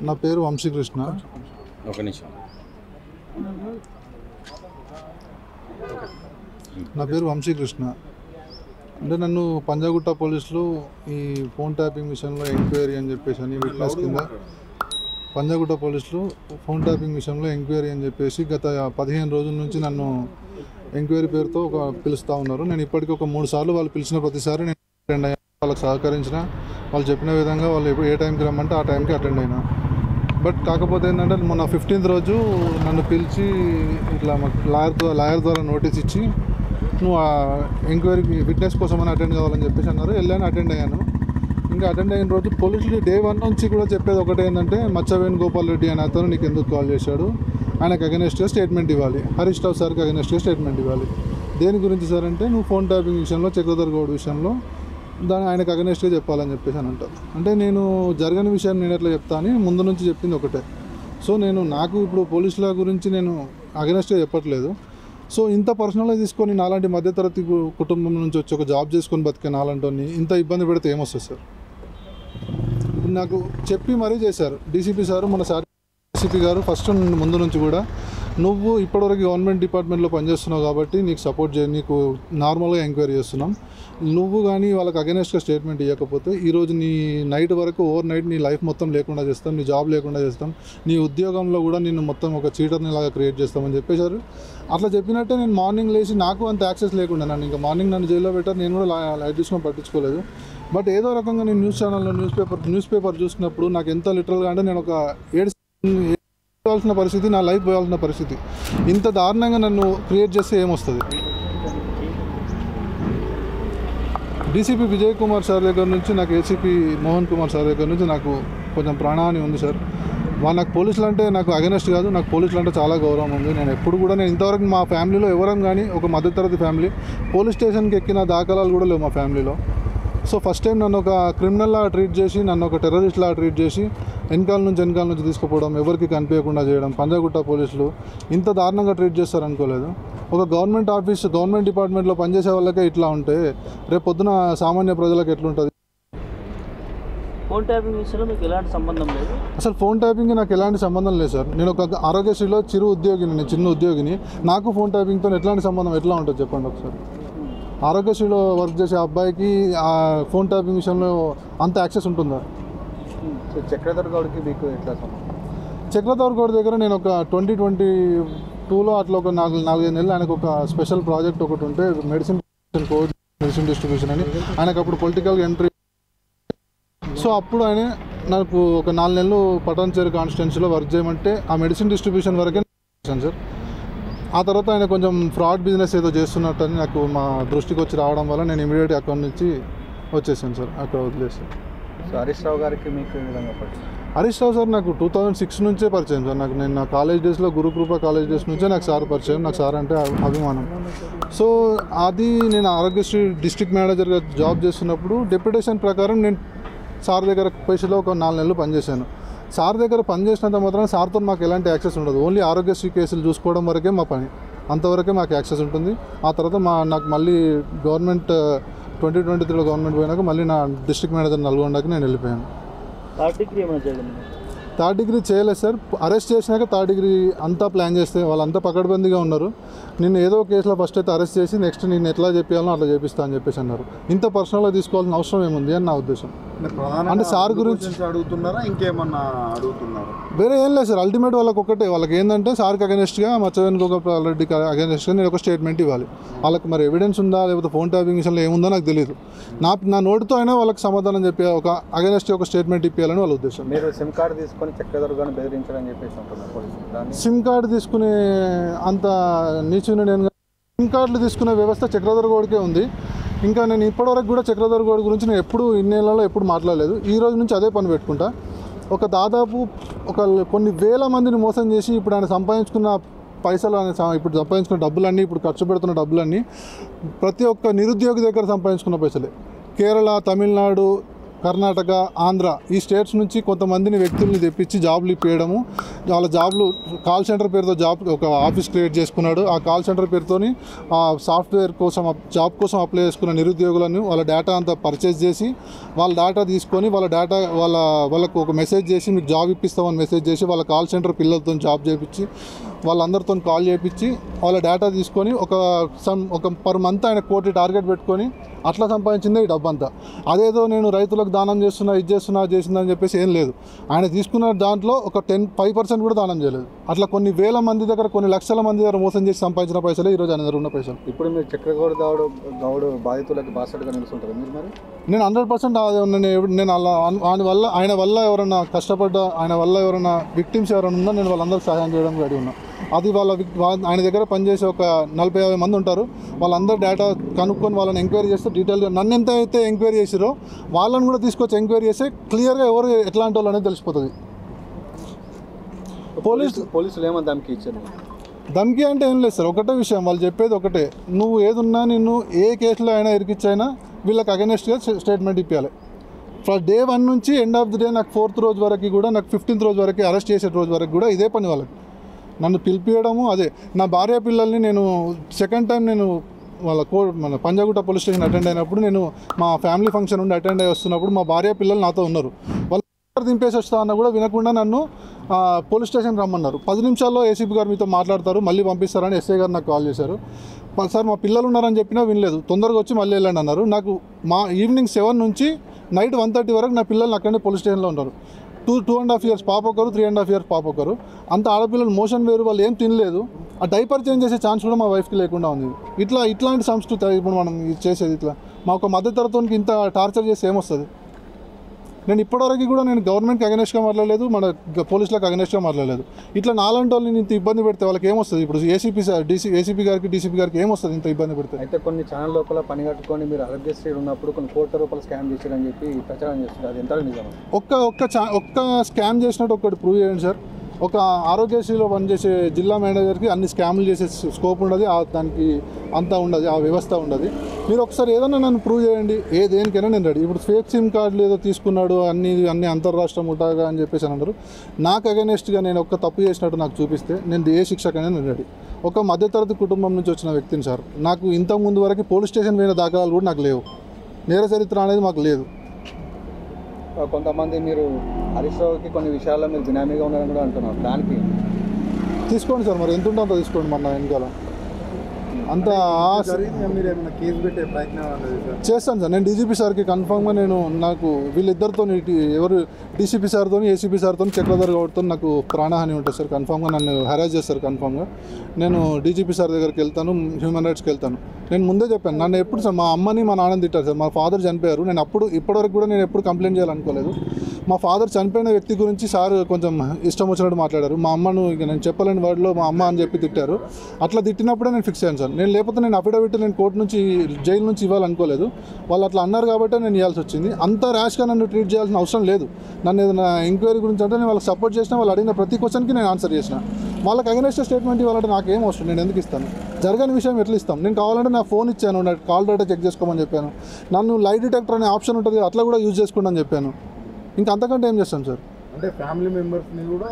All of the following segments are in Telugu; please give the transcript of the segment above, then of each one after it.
నా పేరు వంశీకృష్ణ. ఒక నిమిషం. నా పేరు వంశీకృష్ణ. అంటే నన్ను పంజాగుట్ట పోలీసులు ఈ ఫోన్ ట్యాపింగ్ విషయంలో ఎంక్వైరీ అని చెప్పేసి అని విట్నెస్ కింద పంజాగుట్ట పోలీసులు ఫోన్ ట్యాపింగ్ విషయంలో ఎంక్వైరీ అని చెప్పేసి గత 15 రోజుల నుంచి నన్ను ఎంక్వైరీ పేరుతో పిలుస్తూ ఉన్నారు. నేను ఇప్పటికీ ఒక 3 సార్లు వాళ్ళు పిలిచిన ప్రతిసారి నేను అటెండ్ అయ్యాను. వాళ్ళకి సహకరించిన, వాళ్ళు చెప్పిన విధంగా వాళ్ళు ఏ టైంకి రమ్మంటే ఆ టైంకి అటెండ్ అయినా. బట్ కాకపోతే ఏంటంటే మొన్న 15th రోజు నన్ను పిలిచి ఇట్లా లాయర్ ద్వారా నోటీస్ ఇచ్చి నువ్వు ఆ ఎంక్వైరీకి విట్నెస్ కోసం అని అటెండ్ కావాలని చెప్పేసి అన్నారు. వెళ్ళాను, అటెండ్ అయ్యాను. ఇంకా అటెండ్ అయిన రోజు పోలీసులు డే 1 నుంచి కూడా చెప్పేది ఒకటే ఏంటంటే మచ్చవేణు గోపాల్ రెడ్డి అనే అతను నీకు ఎందుకు కాల్ చేశాడు, ఆయనకు అగెనెస్ట్గా స్టేట్మెంట్ ఇవ్వాలి, హరీష్ రావు సార్కి అగెనెస్ట్గా స్టేట్మెంట్ ఇవ్వాలి. దేని గురించి సార్ అంటే నువ్వు ఫోన్ ట్యాపింగ్ విషయంలో చక్రధర్ గౌడ్ విషయంలో దాన్ని ఆయనకు అగెనెస్ట్గా చెప్పాలని చెప్పేసి అని అంటారు. అంటే నేను జరగని విషయాన్ని నేను ఎట్లా చెప్తా అని ముందు నుంచి చెప్పింది ఒకటే. సో నాకు ఇప్పుడు పోలీసుల గురించి నేను అగెనెస్ట్గా చెప్పట్లేదు. సో ఇంత పర్సనల్గా తీసుకొని నాలాంటి మధ్యతరగతి కుటుంబం నుంచి వచ్చి ఒక జాబ్ చేసుకొని బతికే నాలంటోని ఇంత ఇబ్బంది పెడితే ఏమొస్తుంది సార్? నాకు చెప్పి మరీ చేశారు డీసీపీ సారు, మన సార్ డీసీపీ గారు ఫస్ట్ ముందు నుంచి కూడా నువ్వు ఇప్పటివరకు గవర్నమెంట్ డిపార్ట్మెంట్లో పనిచేస్తున్నావు కాబట్టి నీకు సపోర్ట్ నీకు నార్మల్గా ఎంక్వైరీ చేస్తున్నాం. నువ్వు కానీ వాళ్ళకి అగెనెస్ట్గా స్టేట్మెంట్ ఇవ్వకపోతే ఈరోజు నీ నైట్ వరకు ఓవర్ నైట్ నీ లైఫ్ మొత్తం లేకుండా చేస్తాం, నీ జాబ్ లేకుండా చేస్తాం, నీ ఉద్యోగంలో కూడా నిన్ను మొత్తం ఒక చీటర్ని లాగా క్రియేట్ చేస్తామని చెప్పేశారు. అట్లా చెప్పినట్టే నేను మార్నింగ్ లేచి నాకు అంత యాక్సెస్ లేకుండా నన్ను ఇంకా మార్నింగ్ నన్ను జైల్లో పెట్టారు. నేను కూడా లైట్ తీసుకొని పట్టించుకోలేదు. బట్ ఏదో రకంగా నేను న్యూస్ ఛానల్లో న్యూస్ పేపర్ చూసినప్పుడు నాకు ఎంత లిటరల్గా అంటే నేను ఒక పోవాల్సిన పరిస్థితి, నా లైఫ్ పోవాల్సిన పరిస్థితి. ఇంత దారుణంగా నన్ను క్రియేట్ చేస్తే ఏమొస్తుంది? డీసీపీ విజయ్ కుమార్ సార్ దగ్గర నుంచి నాకు ఏసీపీ మోహన్ కుమార్ సార్ దగ్గర నుంచి నాకు కొంచెం ప్రాణహాని ఉంది సార్. నాకు పోలీసులు అంటే నాకు అగెనెస్ట్ కాదు, నాకు పోలీసులు అంటే చాలా గౌరవం ఉంది. నేను ఎప్పుడు కూడా ఇంతవరకు మా ఫ్యామిలీలో ఎవరం కానీ ఒక మధ్యతరగతి ఫ్యామిలీ పోలీస్ స్టేషన్కి ఎక్కిన దాఖలాలు కూడా లేవు మా ఫ్యామిలీలో. సో ఫస్ట్ టైం నన్ను ఒక క్రిమినల్లా ట్రీట్ చేసి, నన్ను ఒక టెర్రరిస్ట్లా ట్రీట్ చేసి వెనకాల నుంచి తీసుకుపోవడం, ఎవరికి కనిపించకుండా చేయడం, పంజాగుట్ట పోలీసులు ఇంత దారుణంగా ట్రీట్ చేస్తారు అనుకోలేదు. ఒక గవర్నమెంట్ డిపార్ట్మెంట్లో పనిచేసే వాళ్ళకే ఇట్లా ఉంటే రేపు పొద్దున సామాన్య ప్రజలకు ఎట్లుంటుంది? ఫోన్ ట్యాపింగ్ విషయంలో మీకు ఎలాంటి సంబంధం లేదు? అసలు ఫోన్ ట్యాపింగ్కి నాకు ఎలాంటి సంబంధం లేదు సార్. నేను ఒక ఆరోగ్యశ్రీలో చిన్న ఉద్యోగిని. నాకు ఫోన్ ట్యాపింగ్తో ఎట్లాంటి సంబంధం ఎట్లా ఉంటుంది చెప్పండి ఒకసారి? ఆరోగ్యశ్రీలో వర్క్ చేసే అబ్బాయికి ఆ ఫోన్ ట్యాపింగ్ విషయంలో అంత యాక్సెస్ ఉంటుందా? చక్రధర్ గౌడ్కి మీకు ఎట్లా సంబంధం? చక్రధర్ గౌడ్ దగ్గర నేను ఒక 2022లో అట్లా ఒక 4-5 నెలలు ఆయనకు ఒక స్పెషల్ ప్రాజెక్ట్ ఒకటి ఉంటే మెడిసిన్ డిస్ట్రిబ్యూషన్ అని, ఆయనకు అప్పుడు పొలిటికల్ ఎంట్రీ. సో అప్పుడు ఆయన నాకు ఒక 4 నెలలు పటాన్చేరు కాన్స్టిట్యున్సీలో వర్క్ చేయమంటే ఆ మెడిసిన్ డిస్ట్రిబ్యూషన్ వరకే సార్. ఆ తర్వాత ఆయన కొంచెం ఫ్రాడ్ బిజినెస్ ఏదో చేస్తున్నట్టని నాకు మా దృష్టికి వచ్చి రావడం వల్ల నేను ఇమీడియట్గా అక్కడి నుంచి వచ్చేసాను సార్, అక్కడ వదిలేసాను. సో హరీష్ రావు గారికి మీకు ఏ విధంగా పరిచయం? హరీష్ రావు సార్ నాకు 2006 నుంచే పరిచయం సార్. నేను నా కాలేజ్ డేస్లో గురుకృప కాలేజ్ డేస్ నుంచే నాకు సార్ పరిచయం. నాకు సార్ అంటే అభిమానం. సో అది నేను ఆరోగ్యశ్రీ డిస్ట్రిక్ట్ మేనేజర్గా జాబ్ చేస్తున్నప్పుడు డెప్యుటేషన్ ప్రకారం నేను సార్ దగ్గర పైసలో ఒక 4 నెలలు పనిచేశాను. సార్ దగ్గర పనిచేసినంత మాత్రం సార్తో మాకు ఎలాంటి యాక్సెస్ ఉండదు. ఓన్లీ ఆరోగ్యశ్రీ కేసులు చూసుకోవడం వరకే మా పని, అంతవరకే మాకు యాక్సెస్ ఉంటుంది. ఆ తర్వాత నాకు మళ్ళీ గవర్నమెంట్ 2023లో గవర్నమెంట్ పోయినాక మళ్ళీ నా డిస్ట్రిక్ట్ మేనేజర్ నల్గొండకి నేను వెళ్ళిపోయాను. థర్డ్ డిగ్రీ చేయలేదు సార్. అరెస్ట్ చేసినాక థర్డ్ డిగ్రీ అంతా ప్లాన్ చేస్తే వాళ్ళంతా పకడ్బందీగా ఉన్నారు. నేను ఏదో కేసులో ఫస్ట్ అయితే అరెస్ట్ చేసి నెక్స్ట్ నేను ఎట్లా చెప్పాలో అట్లా చేపిస్తా అని చెప్పేసి అన్నారు. ఇంత పర్సనల్గా తీసుకోవాల్సిన అవసరం ఏముంది అని నా ఉద్దేశం. అంటే సార్ గురించి అడుగుతున్నారా, ఇంకేమన్నా అడుగుతున్నారా? వేరే ఏం లేదు సార్. అల్టిమేట్ వాళ్ళకి ఒకటే, వాళ్ళకి ఏంటంటే సార్కి అగెనెస్ట్గా మచ్చవేణు గోపాల్ రెడ్డికి అగెనెస్ట్గా నేను ఒక స్టేట్మెంట్ ఇవ్వాలి. వాళ్ళకి మరి ఎవిడెన్స్ ఉందా లేకపోతే ఫోన్ ట్యాపింగ్ విషయంలో ఏముందో నాకు తెలియదు. నా నోటితో అయినా వాళ్ళకి సమాధానం చెప్పి ఒక అగెనెస్ట్గా ఒక స్టేట్మెంట్ ఇప్పించాలని వాళ్ళ ఉద్దేశం. మీరు సిమ్ కార్డు తీసుకొని చక్రధర్ గారిని బెదిరించాలని చెప్పేసి అంటున్నారు. సిమ్ కార్డు తీసుకునే అంత నీచుని నేను సిమ్ కార్డులు తీసుకునే వ్యవస్థ చక్రధర్ గౌడ్కే ఉంది. ఇంకా నేను ఇప్పటివరకు కూడా చక్రధర్ గౌడ్ గురించి నేను ఎప్పుడు ఇన్నేళ్లలో ఎప్పుడు మాట్లాడలేదు. ఈ రోజు నుంచి అదే పని పెట్టుకుంటా. ఒక దాదాపు కొన్ని వేల మందిని మోసం చేసి ఇప్పుడు ఆయన సంపాదించుకున్న పైసలు, ఇప్పుడు సంపాదించుకున్న డబ్బులన్నీ, ఇప్పుడు ఖర్చు పెడుతున్న డబ్బులన్నీ ప్రతి ఒక్క నిరుద్యోగి దగ్గర సంపాదించుకున్న పైసలే. కేరళ, తమిళనాడు, కర్ణాటక, ఆంధ్ర ఈ స్టేట్స్ నుంచి కొంతమందిని వ్యక్తుల్ని తెప్పించి జాబ్లు ఇప్పించడము. వాళ్ళ జాబ్లు కాల్ సెంటర్ పేరుతో ఒక ఆఫీస్ క్రియేట్ చేసుకున్నాడు. ఆ కాల్ సెంటర్ పేరుతోని ఆ సాఫ్ట్వేర్ కోసం జాబ్ కోసం అప్లై చేసుకున్న నిరుద్యోగులను వాళ్ళ డేటా అంతా పర్చేస్ చేసి వాళ్ళ డేటా తీసుకొని వాళ్ళకు ఒక మెసేజ్ చేసి మీకు జాబ్ ఇప్పిస్తామని మెసేజ్ చేసి వాళ్ళ కాల్ సెంటర్ పిల్లలతో జాబ్ చేయించి వాళ్ళందరితో కాల్ చేయించి వాళ్ళ డేటా తీసుకొని ఒక పర్ మంత్ ఆయన కోటి టార్గెట్ పెట్టుకొని అట్లా సంపాదించిందే ఈ డబ్బంతా. అదేదో నేను రైతులకు దానం చేస్తున్నా ఇది చేసిందని చెప్పేసి ఏం లేదు. ఆయన తీసుకున్న దాంట్లో ఒక 5% కూడా దానం చేయలేదు. అట్లా కొన్ని వేల మంది దగ్గర, కొన్ని లక్షల మంది దగ్గర మోసం చేసి సంపాదించిన పైసలే ఈరోజు ఆయన దగ్గర ఉన్న పైసలు. ఇప్పుడు మీరు చక్రగౌడ్ గౌడ్ బాధితులకు బాసటగా నిలుస్తుంటారు మీరు? మరి నేను 100% నేను ఆయన వల్ల ఎవరైనా కష్టపడ్డ, ఆయన వల్ల ఎవరైనా విక్టిమ్స్ ఎవరైనా ఉన్నా నేను వాళ్ళందరికీ సహాయం చేయడం రెడీ ఉన్నా. అది ఆయన దగ్గర పనిచేసే ఒక 40-50 మంది ఉంటారు. వాళ్ళందరూ డేటా కనుక్కొని వాళ్ళని ఎంక్వైరీ చేస్తే డీటెయిల్గా నన్ను ఎంత అయితే ఎంక్వైరీ చేసిరో వాళ్ళని కూడా తీసుకొచ్చి ఎంక్వైరీ చేస్తే క్లియర్గా ఎవరు ఎట్లాంటి వాళ్ళు అనేది తెలిసిపోతుంది. పోలీసులు ఏమో ధమ్కి ఇచ్చారు? ధమ్కి అంటే ఏం లేదు సార్, ఒకటే విషయం వాళ్ళు చెప్పేది ఒకటే, నువ్వు ఏదున్నా నిన్ను ఏ కేసులో అయినా ఇరికిచ్చైనా వీళ్ళకి అగెనెస్ట్గా స్టేట్మెంట్ ఇప్పించాలి. ఫస్ట్ డే 1 నుంచి ఎండ్ ఆఫ్ ది డే నాకు 4th రోజు వరకు కూడా, నాకు 15th రోజు వరకు అరెస్ట్ చేసే రోజు వరకు కూడా ఇదే పని వాళ్ళకి. నన్ను పిలిపియడము అదే. నా భార్య పిల్లల్ని నేను సెకండ్ టైం నేను మన పంజాగుట్ట పోలీస్ స్టేషన్ అటెండ్ అయినప్పుడు, నేను మా ఫ్యామిలీ ఫంక్షన్ ఉండి అటెండ్ అయ్యి వస్తున్నప్పుడు మా భార్య పిల్లలు నాతో ఉన్నారు. వాళ్ళు దింపేసి వస్తా అన్న కూడా వినకుండా నన్ను పోలీస్ స్టేషన్ రమ్మన్నారు. 10 నిమిషాల్లో ఏసీపీ గారు మీతో మాట్లాడతారు, మళ్ళీ పంపిస్తారని ఎస్ఐ గారు నాకు కాల్ చేశారు. సార్ మా పిల్లలు ఉన్నారని చెప్పినా వినలేదు, తొందరగా వచ్చి మళ్ళీ వెళ్ళండి అన్నారు. నాకు ఈవినింగ్ 7 నుంచి నైట్ 1:30 వరకు నా పిల్లలు అక్కడనే పోలీస్ స్టేషన్లో ఉన్నారు. 2.5 years పాప ఒకరు, 3.5 years పాప ఒకరు. అంత ఆడపిల్లలు మోషన్ వేరు, వాళ్ళు ఏం తినలేదు. ఆ డైపర్ చేంజ్ చేసే ఛాన్స్ కూడా మా వైఫ్కి లేకుండా ఉంది. ఇట్లాంటి సంస్కృతి ఇప్పుడు మనం చేసేది. ఇట్లా మా ఒక మధ్యతరగతికి ఇంత టార్చర్ చేసి ఏమొస్తుంది? నేను ఇప్పటివరకు కూడా నేను గవర్నమెంట్కి అగెనెస్ట్గా మాట్లాడలేదు, మన పోలీసులకు అగెనెస్ట్గా మాట్లాడలేదు. ఇట్లా నాలాంటి వాళ్ళని ఇంత ఇబ్బంది పెడితే వాళ్ళకి ఏమొస్తుంది? ఇప్పుడు ఏసీపీ గారికి, డీసీపీ గారికి ఏమొస్తుంది ఇంత ఇబ్బంది పెడితే? అయితే కొన్ని ఛానల్ లోపల పని కట్టుకొని మీరు ఆరోగ్యశ్రీ ఉన్నప్పుడు కొన్ని కోట్ల రూపాయలు స్కామ్ చేశారని చెప్పి ప్రచారం చేస్తున్నారు. అది ఎంత నిజం? ఒక్క స్కామ్ చేసినట్టు ఒక్కటి ప్రూవ్ చేయండి సార్. ఒక ఆరోగ్యశ్రీలో పనిచేసే జిల్లా మేనేజర్కి అన్ని స్కామ్లు చేసే స్కోప్ ఉండదు, దానికి అంతా ఉండదు, ఆ వ్యవస్థ ఉండదు. మీరు ఒకసారి ఏదన్నా నన్ను ప్రూవ్ చేయండి, దేనికైనా నేను రెడీ. ఇప్పుడు ఫేక్ సిమ్ కార్డులు ఏదో తీసుకున్నాడు, అన్ని అంతర్రాష్ట్ర ముఠాగా అని చెప్పేసి అన్నారు. నాకు అగెనెస్ట్గా నేను ఒక్క తప్పు చేసినట్టు నాకు చూపిస్తే నేను ఏ శిక్షకైనా నేను రెడీ. ఒక మధ్యతరగతి కుటుంబం నుంచి వచ్చిన వ్యక్తిని సార్. నాకు ఇంతకుముందు వరకు పోలీస్ స్టేషన్ పోయిన దాఖలాలు కూడా నాకు లేవు. నేర చరిత్ర అనేది మాకు లేదు. కొంతమంది మీరు హరీష్ రావుకి కొన్ని విషయాల్లో మీరు బినామీగా ఉన్నారని కూడా అంటున్నారు. దానికి తీసుకోండి సార్, మరి ఎంత ఉంటే అంత తీసుకోండి. మన వెనకాల అంత మీరు ఏమైనా కేసు పెట్టే ప్రయత్నం చేస్తాను సార్. నేను డీజీపీ సార్కి కన్ఫామ్గా నాకు వీళ్ళిద్దరితో ఎవరు డీసీపీ సార్తో, ఏసీపీ సార్తో, చక్రధర్ గౌడ్తో నాకు ప్రాణహాని ఉంటుంది సార్. కన్ఫామ్గా నన్ను హెరాస్ చేస్తారు. కన్ఫామ్గా నేను డీజీపీ సార్ దగ్గరికి వెళ్తాను, హ్యూమన్ రైట్స్కి వెళ్తాను. నేను ముందే చెప్పాను, నన్ను ఎప్పుడు సార్ మా అమ్మని మా నాన్నని తిట్టారు సార్. మా ఫాదర్ చనిపోయారు. నేను ఇప్పటివరకు కూడా నేను ఎప్పుడు కంప్లైంట్ చేయాలనుకోలేదు. మా ఫాదర్ చనిపోయిన వ్యక్తి గురించి సార్ కొంచెం ఇష్టం వచ్చినట్టు మాట్లాడారు. మా అమ్మను ఇక నేను చెప్పలేని వాడిలో మా అమ్మ అని చెప్పి తిట్టారు. అట్లా తిట్టినప్పుడే నేను ఫిక్స్ అయ్యాను సార్. లేకపోతే నేను అఫిడవిట్ నేను కోర్టు నుంచి, జైలు నుంచి ఇవ్వాలనుకోలేదు. వాళ్ళు అట్లా అన్నారు కాబట్టి నేను ఇవ్వాల్సి వచ్చింది. అంత ర్యాష్గా నన్ను ట్రీట్ చేయాల్సిన అవసరం లేదు. నన్ను ఏదైనా ఎంక్వైరీ గురించి అంటే నేను వాళ్ళకి సపోర్ట్ చేసిన, వాళ్ళు అడిగిన ప్రతి క్వశ్చన్కి నేను ఆన్సర్ చేసిన. వాళ్ళకి అగెనెస్ట్ స్టేట్మెంట్ ఇవ్వాలంటే నాకేం అవసరం, నేను ఎందుకు ఇస్తాను? జరగని విషయం ఎట్లా ఇస్తాం? నేను కావాలంటే నా ఫోన్ ఇచ్చాను, నా కాల్ డేటా చెక్ చేసుకోమని చెప్పాను. నన్ను లై డిటెక్టర్ అనే ఆప్షన్ ఉంటుంది, అట్లా కూడా యూజ్ చేసుకోండి అని చెప్పాను. ఇంకా అంతకంటే ఏం చేస్తాం సార్? అంటే ఫ్యామిలీ మెంబర్స్ని కూడా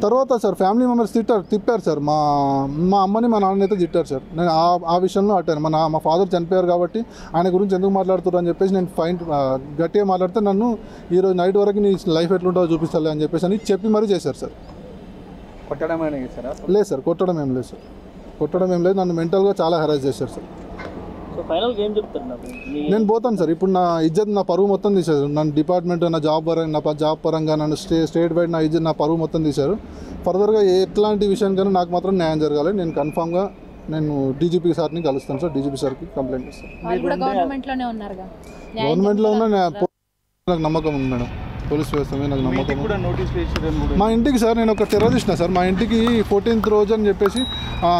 తర్వాత సార్ ఫ్యామిలీ మెంబర్స్ తిప్పారు సార్. మా అమ్మని మా నాన్నని అయితే తిట్టారు సార్. నేను ఆ విషయంలో అట్టాను. మా ఫాదర్ చనిపోయారు కాబట్టి ఆయన గురించి ఎందుకు మాట్లాడుతున్నారు అని చెప్పేసి నేను గట్టిగా మాట్లాడితే నన్ను ఈరోజు నైట్ వరకు నీ లైఫ్ ఎట్లుంటుందో చూపిస్తాలే అని చెప్పేసి చెప్పి మరీ చేశారు సార్. కొట్టడం అయినా చేశారా? లేదు సార్, కొట్టడం ఏం లేదు సార్. కొట్టడం ఏం లేదు. నన్ను మెంటల్గా చాలా హెరాస్ చేశారు సార్. నేను పోతాను సార్. ఇప్పుడు నా ఇజ్జత్, నా పరువు మొత్తం తీశారు. నన్ను డిపార్ట్మెంట్, నా జాబ్ పరంగా నన్ను స్టేట్ వైడ్ నా ఇజ్జత్, నా పరువు మొత్తం తీశారు. ఫర్దర్గా ఎట్లాంటి విషయానికైనా నాకు మాత్రం న్యాయం జరగాలి. నేను కన్ఫామ్గా నేను డీజీపీ సార్ని కలుస్తాను సార్. డీజీపీ సార్కి కంప్లైంట్ ఇస్తాను. గవర్నమెంట్లో ఉన్న నాకు నమ్మకం ఉంది మేడం. పోలీస్ వ్యవస్థ మీద నాకు నమ్మకం. మా ఇంటికి సార్ నేను ఒక టెర్రరిస్ట్నా సార్. మా ఇంటికి 14th రోజు అని చెప్పేసి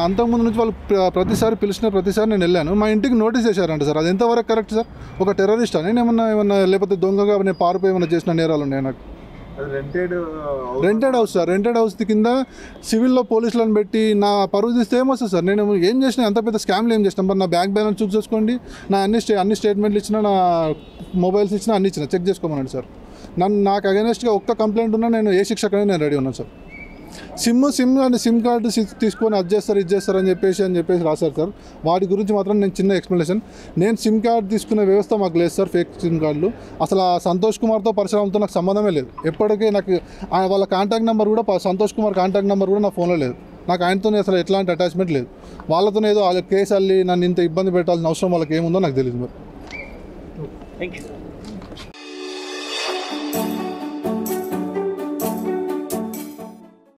అంతకుముందు నుంచి వాళ్ళు ప్రతిసారి ప్రతిసారి నేను వెళ్ళాను. మా ఇంటికి నోటీస్ చేశారంట సార్. అది ఎంతవరకు కరెక్ట్ సార్? ఒక టెర్రరిస్ట్ అని ఏమన్నా లేకపోతే దొంగగా నేను పారిపోయి ఏమైనా చేసిన నేరాలు ఉన్నాయి నాకు? Rented house sir. Rented house కింద సివిల్లో పోలీసులను పెట్టి నా పరువు తీస్తే ఏమొస్తుంది సార్? నేను ఏం చేసిన, ఎంత పెద్ద స్కామ్లు ఏం చేసిన? మరి నా బ్యాంక్ బ్యాలెన్స్ చెక్ చేసుకోండి, నా అన్ని స్టేట్మెంట్లు ఇచ్చిన, నా మొబైల్స్ ఇచ్చిన, అన్ని ఇచ్చిన, చెక్ చేసుకోమన్నాడు సార్. నాకు అగెనెస్ట్గా ఒక్క కంప్లైంట్ ఉన్నా నేను ఏ శిక్షకనే నేను రెడీ ఉన్నాను సార్. సిమ్ కార్డు తీసుకొని అది చేస్తారు అని చెప్పేసి రాశారు సార్. వాటి గురించి మాత్రం నేను చిన్న ఎక్స్ప్లెనేషన్. నేను సిమ్ కార్డు తీసుకునే వ్యవస్థ మాకు లేదు సార్. ఫేక్ సిమ్ కార్డులు అసలు ఆ సంతోష్ కుమార్తో పరశురామ్తో నాకు సంబంధమే లేదు. ఎప్పటికీ నాకు వాళ్ళ కాంటాక్ట్ నెంబర్ కూడా, సంతోష్ కుమార్ కాంటాక్ట్ నెంబర్ కూడా నా ఫోన్లో లేదు. నాకు ఆయనతో అసలు ఎట్లాంటి అటాచ్మెంట్ లేదు. వాళ్ళతో ఏదో వాళ్ళ కేసు అల్లి నన్ను ఇంత ఇబ్బంది పెట్టాల్సిన అవసరం వాళ్ళకి ఏముందో నాకు తెలియదు మరి. Thank you.